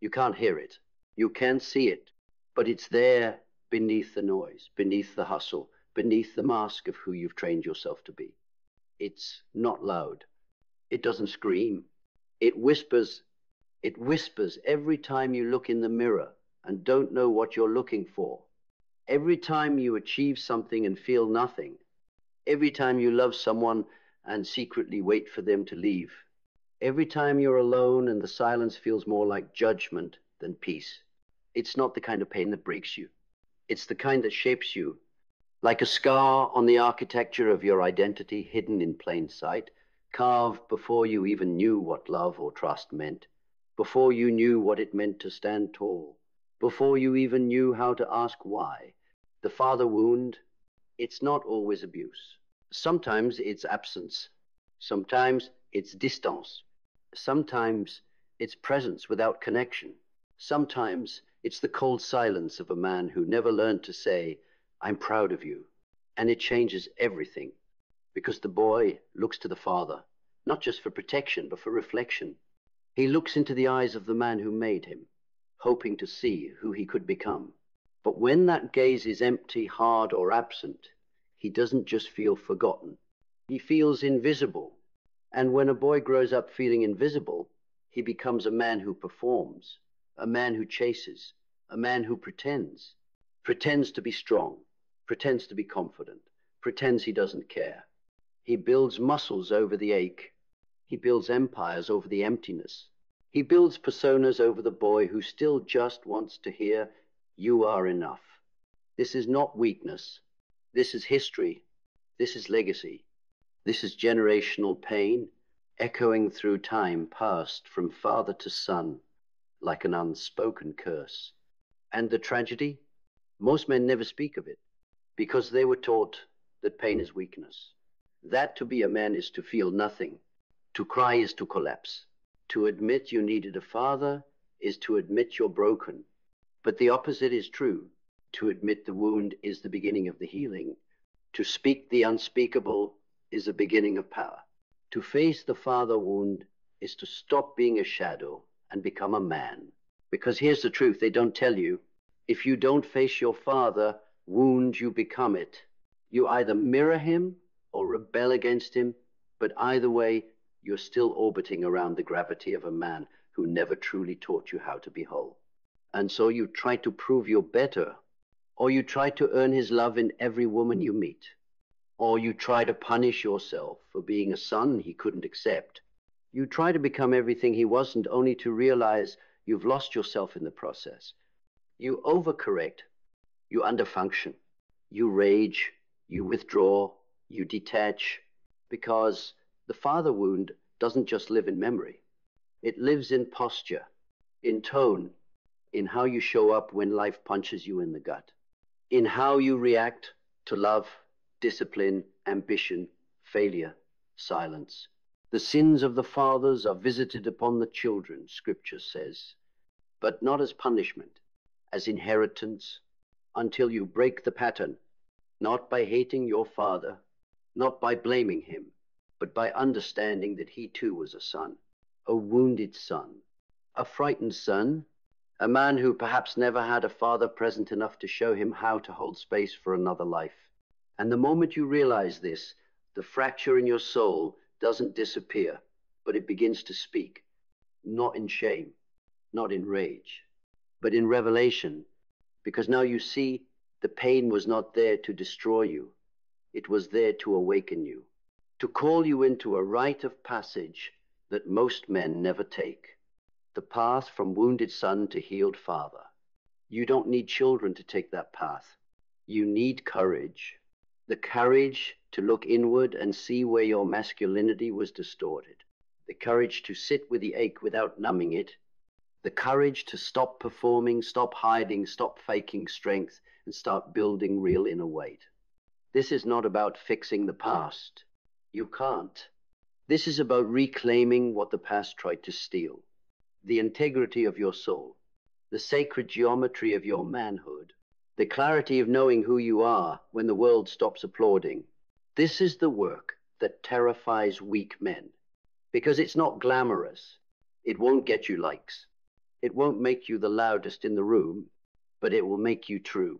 You can't hear it. You can't see it. But it's there beneath the noise, beneath the hustle, beneath the mask of who you've trained yourself to be. It's not loud. It doesn't scream. It whispers. It whispers every time you look in the mirror and don't know what you're looking for. Every time you achieve something and feel nothing. Every time you love someone and secretly wait for them to leave. Every time you're alone and the silence feels more like judgment than peace. It's not the kind of pain that breaks you. It's the kind that shapes you, like a scar on the architecture of your identity hidden in plain sight, carved before you even knew what love or trust meant, before you knew what it meant to stand tall, before you even knew how to ask why. The father wound, it's not always abuse. Sometimes it's absence. Sometimes it's distance. Sometimes it's presence without connection. Sometimes it's the cold silence of a man who never learned to say, I'm proud of you. And it changes everything, because the boy looks to the father, not just for protection, but for reflection. He looks into the eyes of the man who made him, hoping to see who he could become. But when that gaze is empty, hard, or absent, he doesn't just feel forgotten. He feels invisible. And when a boy grows up feeling invisible, he becomes a man who performs, a man who chases, a man who pretends to be strong, pretends to be confident, pretends he doesn't care. He builds muscles over the ache. He builds empires over the emptiness. He builds personas over the boy who still just wants to hear, you are enough. This is not weakness. This is history. This is legacy. This is generational pain, echoing through time past from father to son, like an unspoken curse. And the tragedy? Most men never speak of it, because they were taught that pain is weakness. That to be a man is to feel nothing. To cry is to collapse. To admit you needed a father is to admit you're broken. But the opposite is true. To admit the wound is the beginning of the healing. To speak the unspeakable is the beginning of power. To face the father wound is to stop being a shadow and become a man. Because here's the truth, they don't tell you. If you don't face your father wound, you become it. You either mirror him or rebel against him, but either way, you're still orbiting around the gravity of a man who never truly taught you how to be whole. And so you try to prove you're better, or you try to earn his love in every woman you meet. Or you try to punish yourself for being a son he couldn't accept. You try to become everything he wasn't, only to realize you've lost yourself in the process. You overcorrect. You underfunction. You rage. You withdraw. You detach. Because the father wound doesn't just live in memory. It lives in posture, in tone, in how you show up when life punches you in the gut, in how you react to love, discipline, ambition, failure, silence. The sins of the fathers are visited upon the children, Scripture says, but not as punishment, as inheritance, until you break the pattern, not by hating your father, not by blaming him, but by understanding that he too was a son, a wounded son, a frightened son, a man who perhaps never had a father present enough to show him how to hold space for another life. And the moment you realize this, the fracture in your soul doesn't disappear, but it begins to speak, not in shame, not in rage, but in revelation, because now you see the pain was not there to destroy you. It was there to awaken you, to call you into a rite of passage that most men never take, the path from wounded son to healed father. You don't need children to take that path. You need courage. The courage to look inward and see where your masculinity was distorted. The courage to sit with the ache without numbing it. The courage to stop performing, stop hiding, stop faking strength, and start building real inner weight. This is not about fixing the past. You can't. This is about reclaiming what the past tried to steal. The integrity of your soul, the sacred geometry of your manhood, the clarity of knowing who you are when the world stops applauding. This is the work that terrifies weak men, because it's not glamorous. It won't get you likes. It won't make you the loudest in the room, but it will make you true.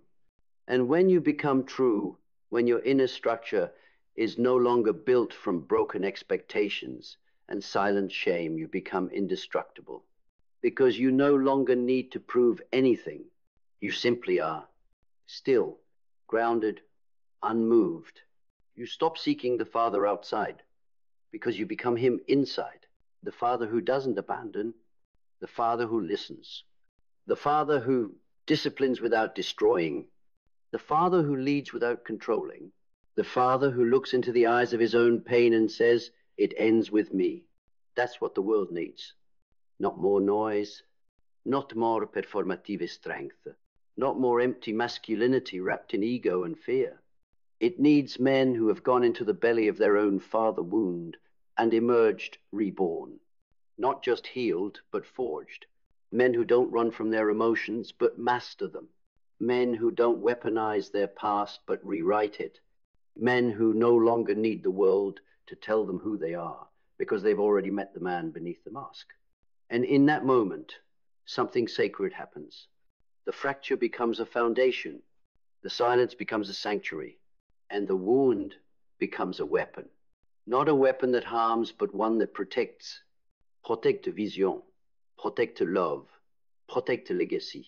And when you become true, when your inner structure is no longer built from broken expectations and silent shame, you become indestructible. Because you no longer need to prove anything. You simply are. Still, grounded, unmoved. You stop seeking the Father outside because you become Him inside. The Father who doesn't abandon, the Father who listens, the Father who disciplines without destroying, the Father who leads without controlling, the Father who looks into the eyes of His own pain and says, "It ends with me." That's what the world needs. Not more noise, not more performative strength, not more empty masculinity wrapped in ego and fear. It needs men who have gone into the belly of their own father wound and emerged reborn, not just healed, but forged. Men who don't run from their emotions, but master them. Men who don't weaponize their past, but rewrite it. Men who no longer need the world to tell them who they are, because they've already met the man beneath the mask. And in that moment, something sacred happens. The fracture becomes a foundation. The silence becomes a sanctuary. And the wound becomes a weapon. Not a weapon that harms, but one that protects. Protecte vision, protecte love, protecte legacy.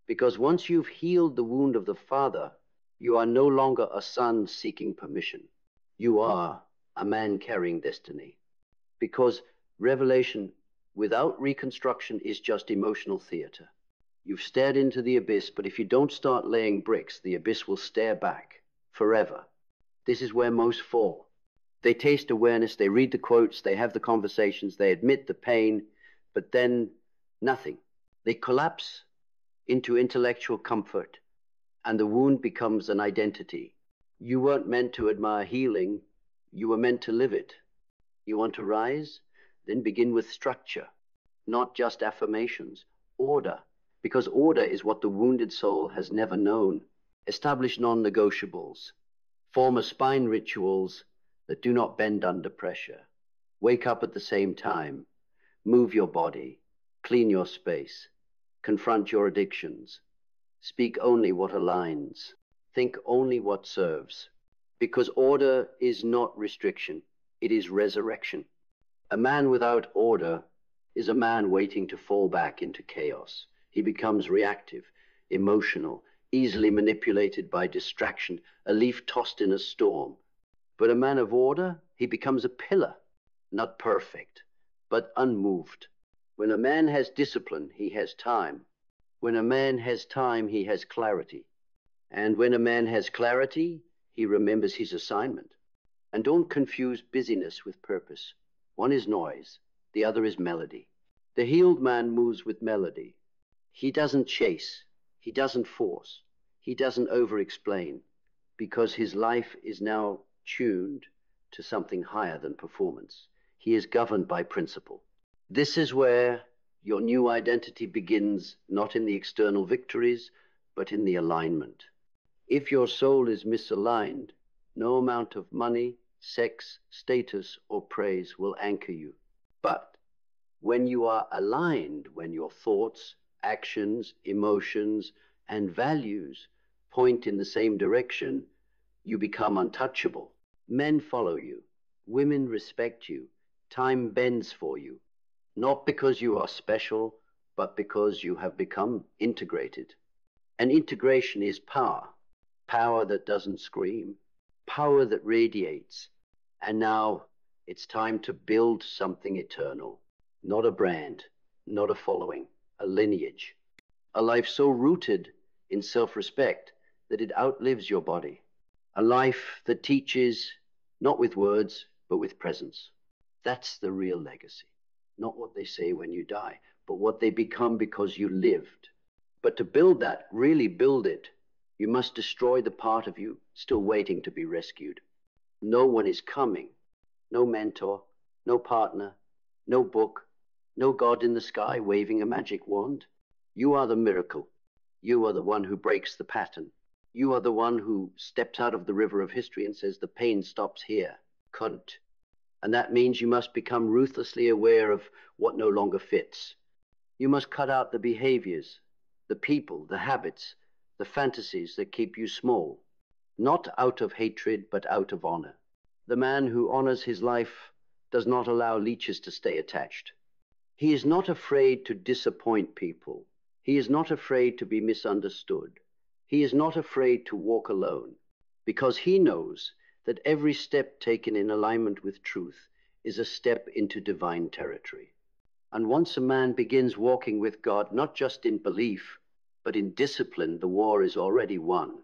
Because once you've healed the wound of the Father, you are no longer a son seeking permission. You are a man carrying destiny. Because revelation without reconstruction is just emotional theater. You've stared into the abyss, but if you don't start laying bricks, the abyss will stare back forever. This is where most fall. They taste awareness, they read the quotes, they have the conversations, they admit the pain, but then nothing. They collapse into intellectual comfort, and the wound becomes an identity. You weren't meant to admire healing, you were meant to live it. You want to rise? Then begin with structure, not just affirmations, order, because order is what the wounded soul has never known. Establish non-negotiables, form a spine rituals that do not bend under pressure. Wake up at the same time, move your body, clean your space, confront your addictions, speak only what aligns, think only what serves. Because order is not restriction, it is resurrection. A man without order is a man waiting to fall back into chaos. He becomes reactive, emotional, easily manipulated by distraction, a leaf tossed in a storm. But a man of order, he becomes a pillar, not perfect, but unmoved. When a man has discipline, he has time. When a man has time, he has clarity. And when a man has clarity, he remembers his assignment. And don't confuse busyness with purpose. One is noise, the other is melody. The healed man moves with melody. He doesn't chase, he doesn't force, he doesn't over-explain, because his life is now tuned to something higher than performance. He is governed by principle. This is where your new identity begins, not in the external victories, but in the alignment. If your soul is misaligned, no amount of money, sex, status, or praise will anchor you. But when you are aligned, when your thoughts, actions, emotions, and values point in the same direction, you become untouchable. Men follow you. Women respect you. Time bends for you. Not because you are special, but because you have become integrated. And integration is power. Power that doesn't scream. Power that radiates. And now it's time to build something eternal. Not a brand, not a following, a lineage. A life so rooted in self-respect that it outlives your body. A life that teaches not with words, but with presence. That's the real legacy. Not what they say when you die, but what they become because you lived. But to build that, really build it, you must destroy the part of you still waiting to be rescued. No one is coming. No mentor, no partner, no book, no God in the sky waving a magic wand. You are the miracle. You are the one who breaks the pattern. You are the one who steps out of the river of history and says the pain stops here. Couldn't. And that means you must become ruthlessly aware of what no longer fits. You must cut out the behaviors, the people, the habits, the fantasies that keep you small, not out of hatred, but out of honor. The man who honors his life does not allow leeches to stay attached. He is not afraid to disappoint people. He is not afraid to be misunderstood. He is not afraid to walk alone, because he knows that every step taken in alignment with truth is a step into divine territory. And once a man begins walking with God, not just in belief, but in discipline, the war is already won,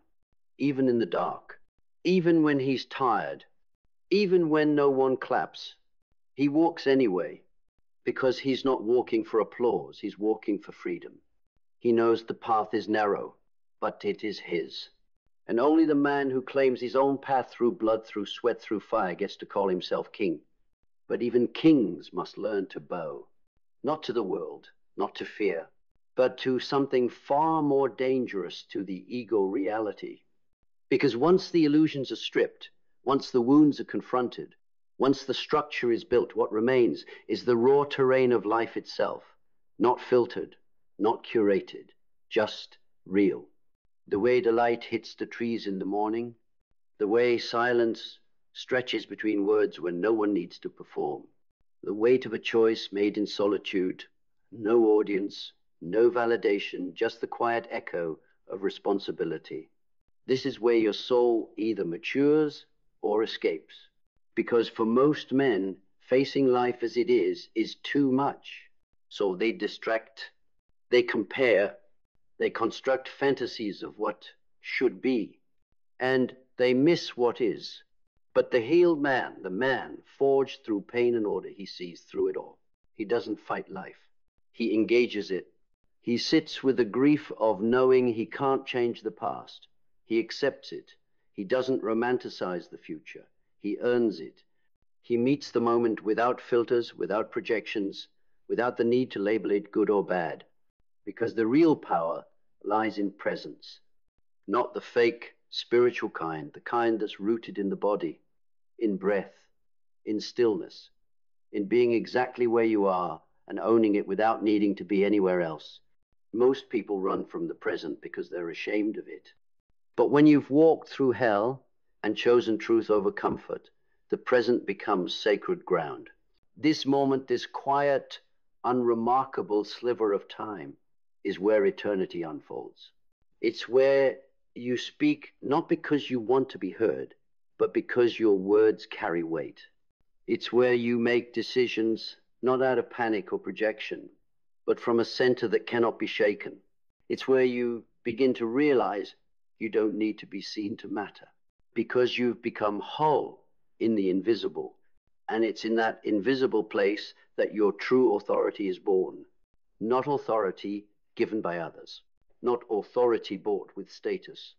even in the dark, even when he's tired, even when no one claps. He walks anyway, because he's not walking for applause, he's walking for freedom. He knows the path is narrow, but it is his. And only the man who claims his own path through blood, through sweat, through fire gets to call himself king. But even kings must learn to bow, not to the world, not to fear, but to something far more dangerous, to the ego reality. Because once the illusions are stripped, once the wounds are confronted, once the structure is built, what remains is the raw terrain of life itself, not filtered, not curated, just real. The way the light hits the trees in the morning, the way silence stretches between words when no one needs to perform, the weight of a choice made in solitude, no audience, no validation, just the quiet echo of responsibility. This is where your soul either matures or escapes. Because for most men, facing life as it is too much. So they distract, they compare, they construct fantasies of what should be, and they miss what is. But the healed man, the man forged through pain and order, he sees through it all. He doesn't fight life. He engages it. He sits with the grief of knowing he can't change the past. He accepts it. He doesn't romanticize the future. He earns it. He meets the moment without filters, without projections, without the need to label it good or bad. Because the real power lies in presence, not the fake spiritual kind, the kind that's rooted in the body, in breath, in stillness, in being exactly where you are and owning it without needing to be anywhere else. Most people run from the present because they're ashamed of it. But when you've walked through hell and chosen truth over comfort, the present becomes sacred ground. This moment, this quiet, unremarkable sliver of time is where eternity unfolds. It's where you speak not because you want to be heard, but because your words carry weight. It's where you make decisions not out of panic or projection, but from a center that cannot be shaken. It's where you begin to realize you don't need to be seen to matter, because you've become whole in the invisible. And it's in that invisible place that your true authority is born. Not authority given by others, not authority bought with status.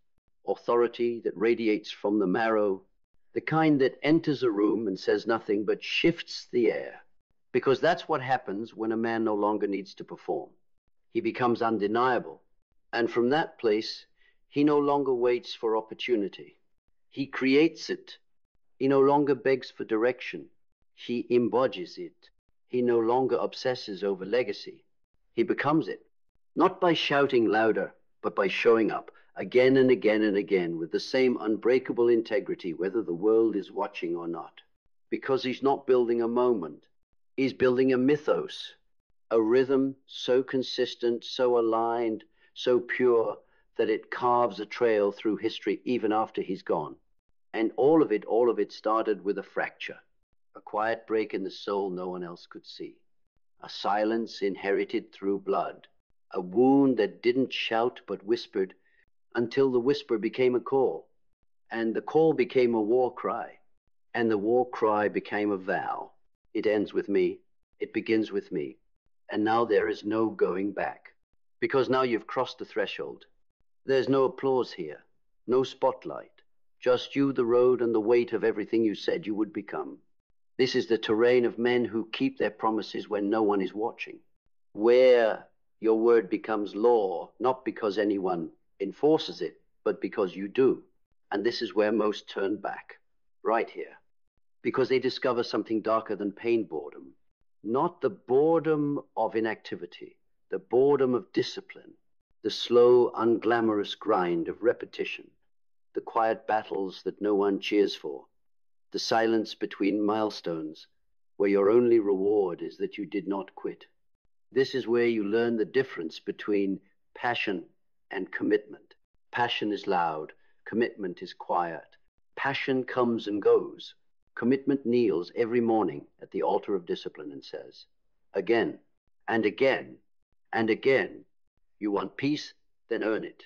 Authority that radiates from the marrow, the kind that enters a room and says nothing but shifts the air. Because that's what happens when a man no longer needs to perform. He becomes undeniable. And from that place, he no longer waits for opportunity. He creates it. He no longer begs for direction. He embodies it. He no longer obsesses over legacy. He becomes it. Not by shouting louder, but by showing up again and again and again with the same unbreakable integrity, whether the world is watching or not. Because he's not building a moment. He's building a mythos, a rhythm so consistent, so aligned, so pure that it carves a trail through history even after he's gone. And all of it started with a fracture, a quiet break in the soul no one else could see, a silence inherited through blood, a wound that didn't shout but whispered until the whisper became a call, and the call became a war cry, and the war cry became a vow. It ends with me, it begins with me, and now there is no going back, because now you've crossed the threshold. There's no applause here, no spotlight, just you, the road, and the weight of everything you said you would become. This is the terrain of men who keep their promises when no one is watching, where your word becomes law, not because anyone enforces it, but because you do. And this is where most turn back, right here, because they discover something darker than pain boredom. Not the boredom of inactivity, the boredom of discipline, the slow, unglamorous grind of repetition, the quiet battles that no one cheers for, the silence between milestones where your only reward is that you did not quit. This is where you learn the difference between passion and commitment. Passion is loud, commitment is quiet. Passion comes and goes. Commitment kneels every morning at the altar of discipline and says, again and again and again, you want peace, then earn it.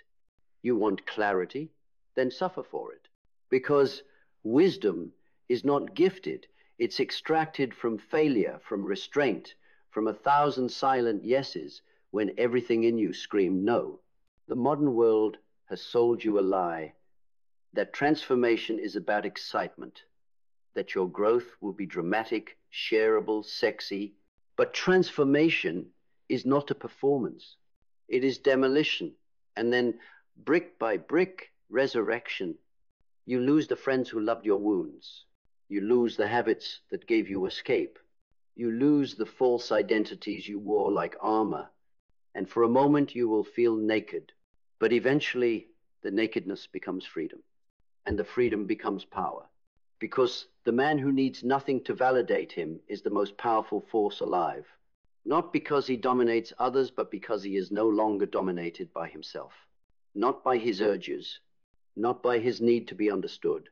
You want clarity, then suffer for it. Because wisdom is not gifted. It's extracted from failure, from restraint, from 1,000 silent yeses when everything in you screamed no. The modern world has sold you a lie that transformation is about excitement, that your growth will be dramatic, shareable, sexy. But transformation is not a performance. It is demolition, and then brick by brick, resurrection. You lose the friends who loved your wounds. You lose the habits that gave you escape. You lose the false identities you wore like armor. And for a moment you will feel naked. But eventually the nakedness becomes freedom. And the freedom becomes power. Because the man who needs nothing to validate him is the most powerful force alive. Not because he dominates others, but because he is no longer dominated by himself. Not by his urges. Not by his need to be understood.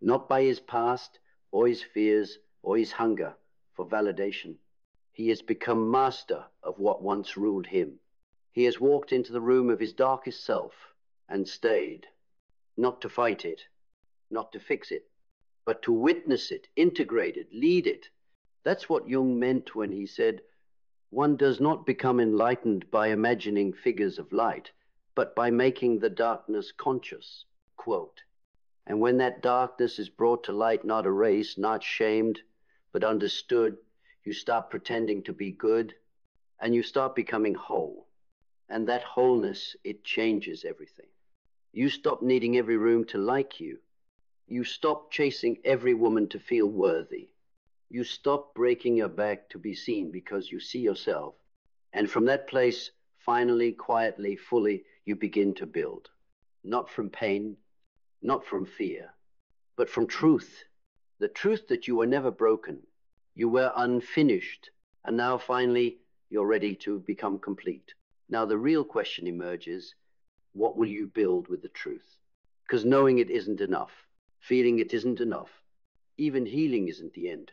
Not by his past, or his fears, or his hunger for validation. He has become master of what once ruled him. He has walked into the room of his darkest self and stayed, not to fight it, not to fix it, but to witness it, integrate it, lead it. That's what Jung meant when he said, one does not become enlightened by imagining figures of light, but by making the darkness conscious, quote. And when that darkness is brought to light, not erased, not shamed, but understood, you stop pretending to be good, and you start becoming whole. And that wholeness, it changes everything. You stop needing every room to like you. You stop chasing every woman to feel worthy. You stop breaking your back to be seen because you see yourself. And from that place, finally, quietly, fully, you begin to build. Not from pain, not from fear, but from truth. The truth that you were never broken. You were unfinished. And now finally, you're ready to become complete. Now the real question emerges, what will you build with the truth? Because knowing it isn't enough. Feeling it isn't enough. Even healing isn't the end.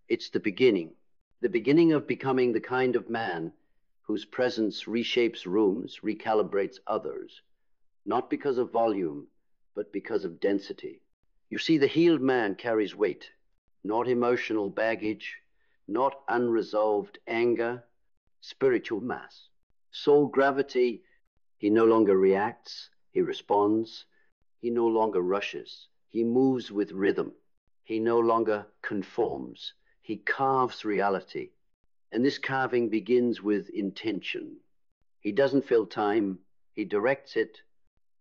It's the beginning of becoming the kind of man whose presence reshapes rooms, recalibrates others, not because of volume, but because of density. You see, the healed man carries weight, not emotional baggage, not unresolved anger, spiritual mass. Soul gravity, he no longer reacts, he responds, he no longer rushes, he moves with rhythm, he no longer conforms, he carves reality. And this carving begins with intention. He doesn't fill time, he directs it,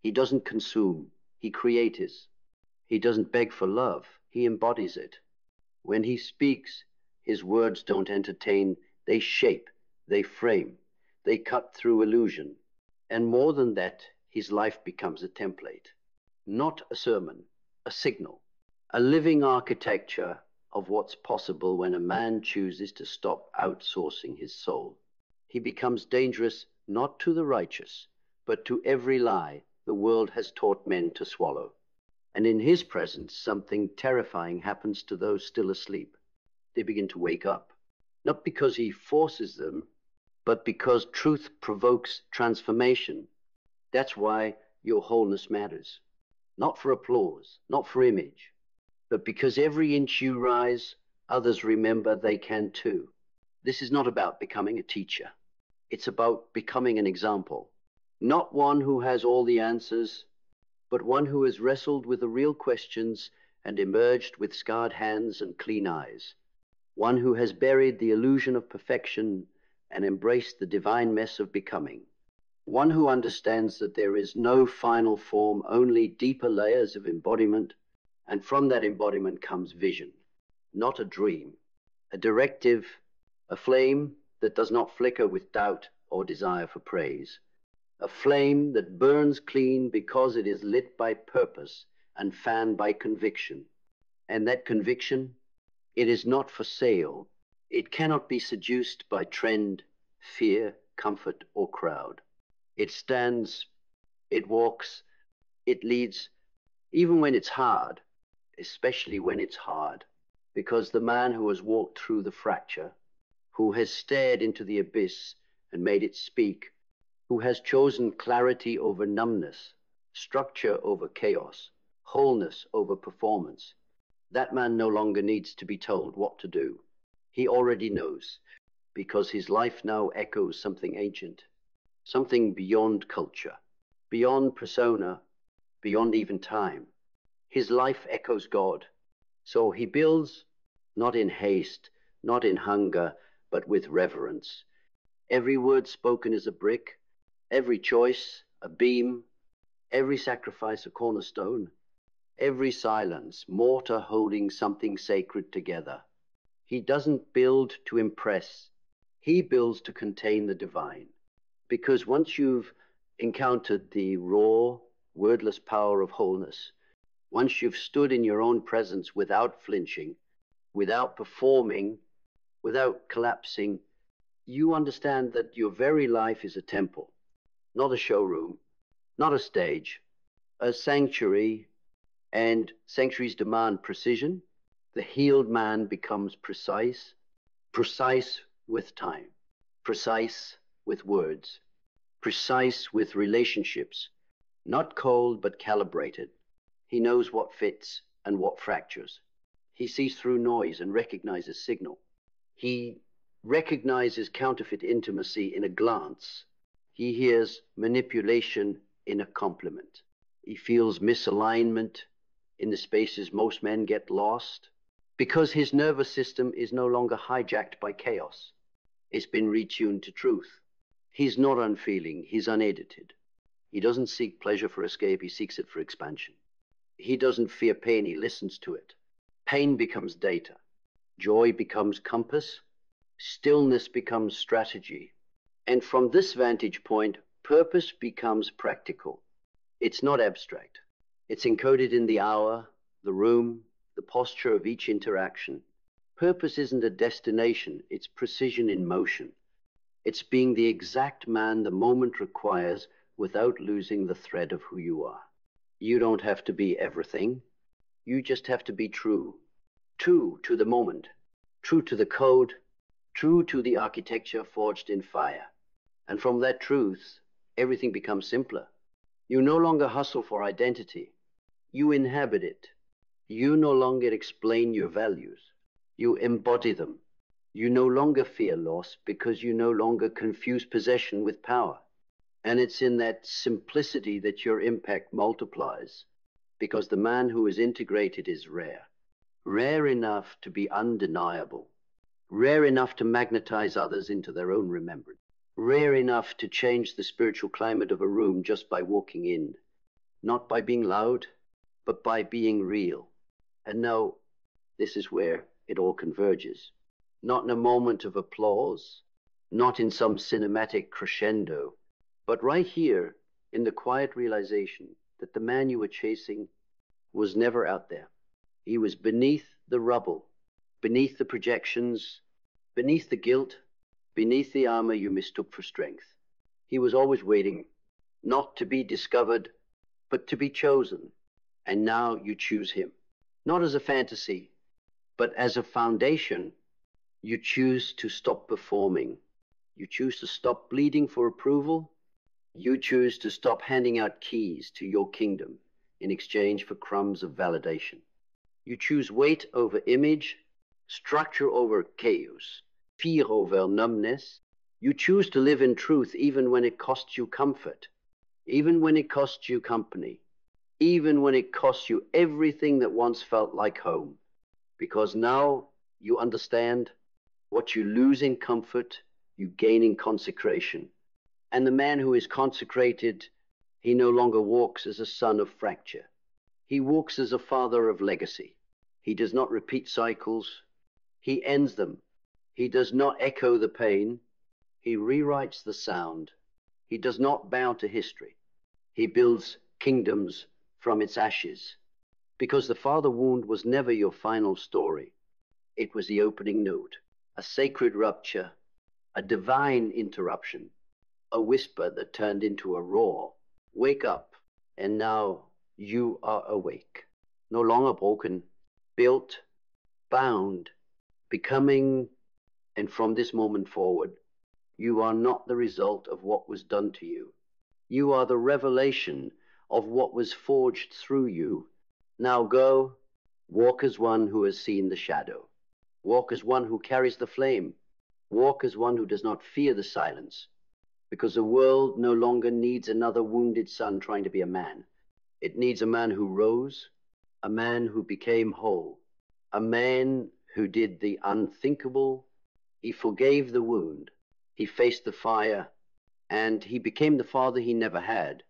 he doesn't consume, he creates. He doesn't beg for love, he embodies it. When he speaks, his words don't entertain, they shape, they frame, they cut through illusion. And more than that, his life becomes a template. Not a sermon, a signal, a living architecture of what's possible when a man chooses to stop outsourcing his soul. He becomes dangerous not to the righteous, but to every lie the world has taught men to swallow. And in his presence, something terrifying happens to those still asleep. They begin to wake up, not because he forces them, but because truth provokes transformation. That's why your wholeness matters. Not for applause, not for image, but because every inch you rise, others remember they can too. This is not about becoming a teacher. It's about becoming an example. Not one who has all the answers, but one who has wrestled with the real questions and emerged with scarred hands and clean eyes. One who has buried the illusion of perfection and embraced the divine mess of becoming. One who understands that there is no final form, only deeper layers of embodiment, and from that embodiment comes vision, not a dream, a directive, a flame that does not flicker with doubt or desire for praise. A flame that burns clean because it is lit by purpose and fanned by conviction. And that conviction, it is not for sale. It cannot be seduced by trend, fear, comfort, or crowd. It stands, it walks, it leads, even when it's hard, especially when it's hard, because the man who has walked through the fracture, who has stared into the abyss and made it speak, who has chosen clarity over numbness, structure over chaos, wholeness over performance, that man no longer needs to be told what to do. He already knows, because his life now echoes something ancient, something beyond culture, beyond persona, beyond even time. His life echoes God. So he builds not in haste, not in hunger, but with reverence. Every word spoken is a brick, every choice a beam, every sacrifice a cornerstone, every silence mortar holding something sacred together. He doesn't build to impress, he builds to contain the divine. Because once you've encountered the raw, wordless power of wholeness, once you've stood in your own presence without flinching, without performing, without collapsing, you understand that your very life is a temple, not a showroom, not a stage, a sanctuary, and sanctuaries demand precision. The healed man becomes precise, precise with time, precise with words, precise with relationships, not cold but calibrated. He knows what fits and what fractures. He sees through noise and recognizes signal. He recognizes counterfeit intimacy in a glance. He hears manipulation in a compliment. He feels misalignment in the spaces most men get lost, because his nervous system is no longer hijacked by chaos. It's been retuned to truth. He's not unfeeling, he's unedited. He doesn't seek pleasure for escape, he seeks it for expansion. He doesn't fear pain, he listens to it. Pain becomes data. Joy becomes compass. Stillness becomes strategy. And from this vantage point, purpose becomes practical. It's not abstract. It's encoded in the hour, the room, the posture of each interaction. Purpose isn't a destination, it's precision in motion. It's being the exact man the moment requires without losing the thread of who you are. You don't have to be everything. You just have to be true. True to the moment. True to the code. True to the architecture forged in fire. And from that truth, everything becomes simpler. You no longer hustle for identity. You inhabit it. You no longer explain your values. You embody them. You no longer fear loss because you no longer confuse possession with power. And it's in that simplicity that your impact multiplies, because the man who is integrated is rare. Rare enough to be undeniable. Rare enough to magnetize others into their own remembrance. Rare enough to change the spiritual climate of a room just by walking in. Not by being loud, but by being real. And now, this is where it all converges. Not in a moment of applause, not in some cinematic crescendo, but right here in the quiet realization that the man you were chasing was never out there. He was beneath the rubble, beneath the projections, beneath the guilt, beneath the armor you mistook for strength. He was always waiting, not to be discovered, but to be chosen. And now you choose him, not as a fantasy, but as a foundation. You choose to stop performing. You choose to stop bleeding for approval. You choose to stop handing out keys to your kingdom in exchange for crumbs of validation. You choose weight over image, structure over chaos, fear over numbness. You choose to live in truth even when it costs you comfort, even when it costs you company, even when it costs you everything that once felt like home. Because now you understand what you lose in comfort, you gain in consecration. And the man who is consecrated, he no longer walks as a son of fracture. He walks as a father of legacy. He does not repeat cycles. He ends them. He does not echo the pain. He rewrites the sound. He does not bow to history. He builds kingdoms from its ashes. Because the father wound was never your final story. It was the opening note, a sacred rupture, a divine interruption, a whisper that turned into a roar. Wake up, and now you are awake. No longer broken, built, bound, becoming, and from this moment forward, you are not the result of what was done to you. You are the revelation of what was forged through you. Now go, walk as one who has seen the shadow. Walk as one who carries the flame. Walk as one who does not fear the silence. Because the world no longer needs another wounded son trying to be a man. It needs a man who rose, a man who became whole, a man who did the unthinkable. He forgave the wound. He faced the fire, and he became the father he never had.